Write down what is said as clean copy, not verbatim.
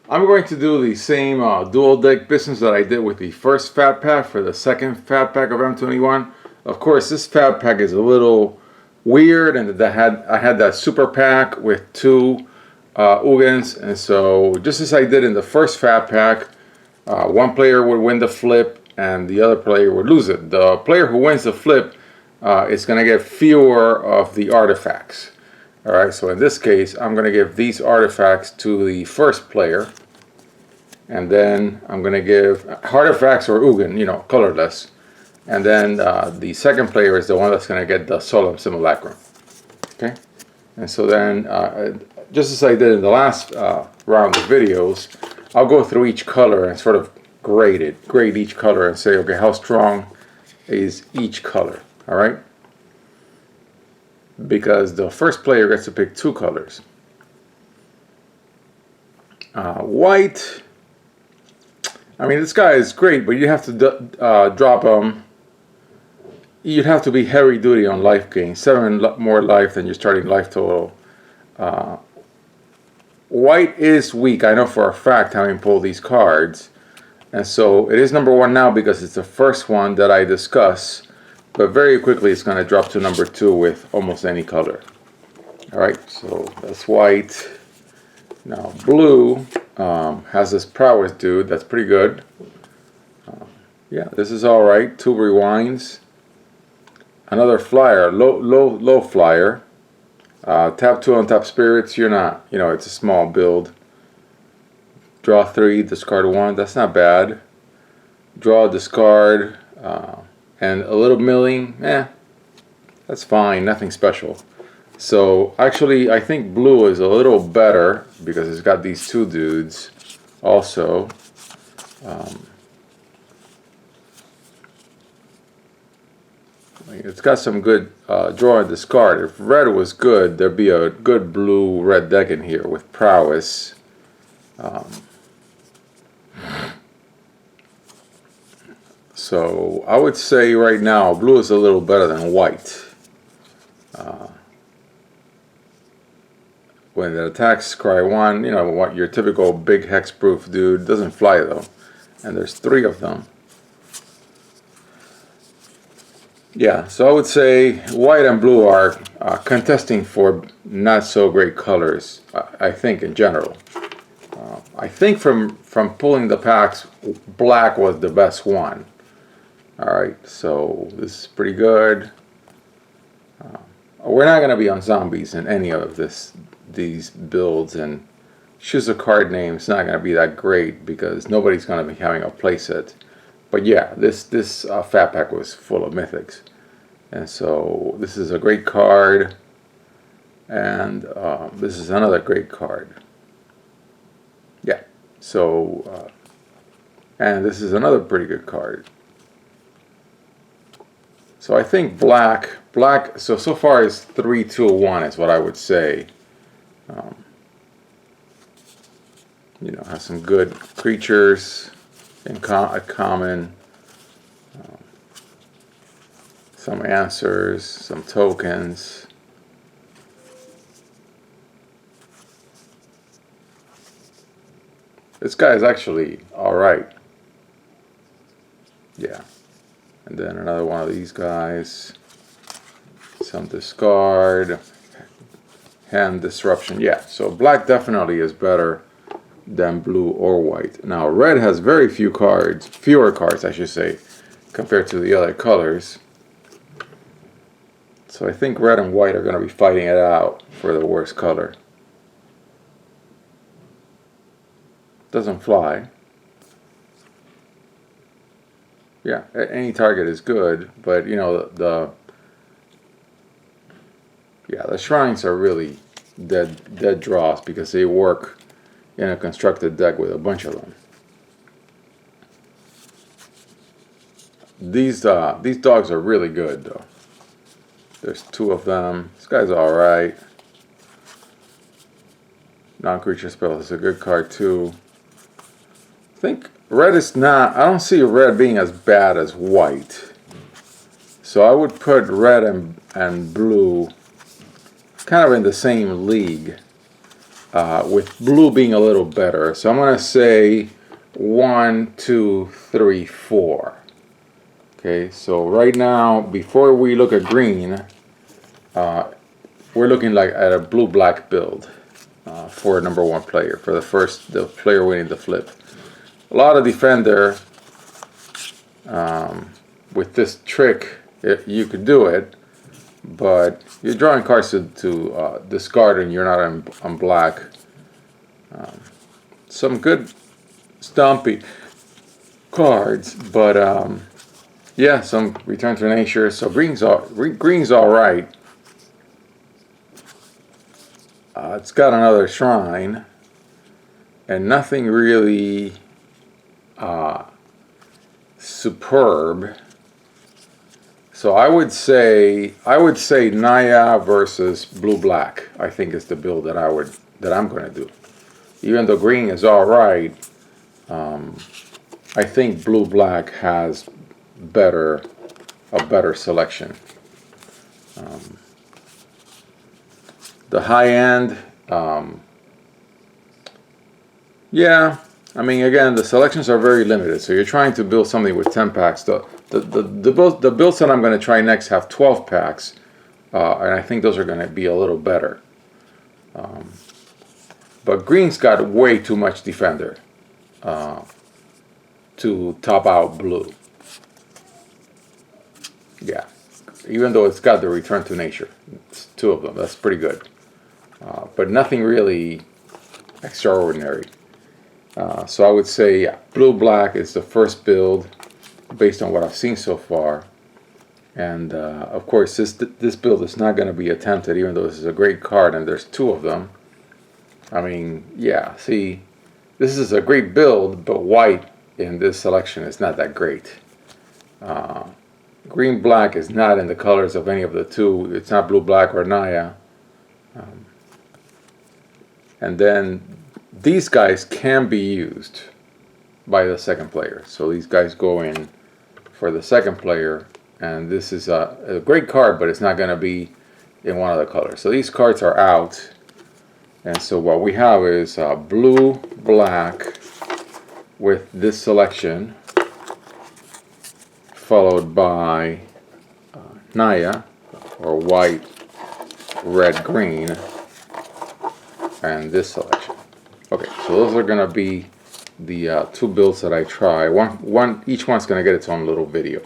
I'm going to do the same dual deck business that I did with the first fat pack for the second fat pack of M21. Of course, this fat pack is a little weird, and I had that super pack with two Ugins, and so just as I did in the first fat pack, one player would win the flip and the other player would lose it. The player who wins the flip is going to get fewer of the artifacts. Alright, so in this case, I'm going to give these artifacts to the first player. And then I'm going to give artifacts or Ugin, you know, colorless. And then the second player is the one that's going to get the Solemn Simulacrum. Okay? And so then, just as I did in the last round of videos, I'll go through each color and sort of grade each color and say, okay, how strong is each color? Alright? Because the first player gets to pick two colors. White, I mean, this guy is great, but you have to drop him. You'd have to be heavy duty on life gain, 7 more life than your starting life total. White is weak, I know for a fact, having pulled these cards. And so it is number 1 now because it's the first one that I discuss. But very quickly it's going to drop to number 2 with almost any color. Alright, so that's white. Now blue has this prowess dude that's pretty good. Yeah, this is alright. 2 rewinds. Another flyer, low flyer. Tap 2 on top spirits, you're not, you know, it's a small build. Draw 3, discard 1, that's not bad. Draw, discard, and a little milling, that's fine, nothing special. So actually I think blue is a little better because it's got these 2 dudes also. It's got some good draw and discard. If red was good, there'd be a good blue-red deck in here with prowess. So I would say right now blue is a little better than white. When it attacks, cry 1, you know, what your typical big hexproof dude. Doesn't fly though, and there's 3 of them. Yeah, so I would say white and blue are contesting for not so great colors, I think, in general. I think from pulling the packs, black was the best one. Alright, so this is pretty good. We're not going to be on zombies in any of these builds, and choose a card name is not going to be that great because nobody's going to be having a playset. But yeah, this fat pack was full of mythics, and so this is a great card, and this is another great card. Yeah, so and this is another pretty good card. So I think black. So far is 3, 2, 1 is what I would say. You know, has some good creatures in common. Some answers, some tokens. This guy is actually alright. Yeah. And then another one of these guys. Some discard. Hand disruption. Yeah, so black definitely is better than blue or white. Now red has very few cards, fewer cards I should say, compared to the other colors. So I think red and white are going to be fighting it out for the worst color. Doesn't fly. Yeah, any target is good, but you know the shrines are really dead draws because they work in a constructed deck with a bunch of them. These dogs are really good though. There's 2 of them. This guy's alright. Non-creature spell is a good card too. I think red is not, I don't see red being as bad as white. So I would put red and blue kind of in the same league. with blue being a little better. So I'm going to say 1, 2, 3, 4. Okay, so right now, before we look at green, we're looking like at a blue-black build for number 1 player, for the player winning the flip. A lot of defender with this trick, you could do it, but you're drawing cards to discard and you're not on black. Some good stompy cards, but yeah, some return to nature. So green's all right. It's got another shrine, and nothing really superb. So I would say Naya versus blue black. I think is the build that I'm going to do. Even though green is all right, I think blue black has a better selection. The high end, yeah. I mean, again, the selections are very limited. So you're trying to build something with 10 packs. The builds that I'm going to try next have 12 packs, and I think those are going to be a little better. But green's got way too much defender to top out blue. Yeah, even though it's got the return to nature, it's 2 of them. That's pretty good, but nothing really extraordinary. So I would say, yeah, blue-black is the first build based on what I've seen so far. And of course, this build is not going to be attempted, even though this is a great card and there's 2 of them. I mean, yeah, see, this is a great build, but white in this selection is not that great. Green-black is not in the colors of any of the 2. It's not blue-black or Naya. And then these guys can be used by the second player. So these guys go in for the second player, and this is a great card, but it's not going to be in one of the colors. So these cards are out, and so what we have is blue, black with this selection, followed by Naya, or white, red, green, and this selection. Okay, so those are going to be the 2 builds that I try. Each one's going to get its own little video.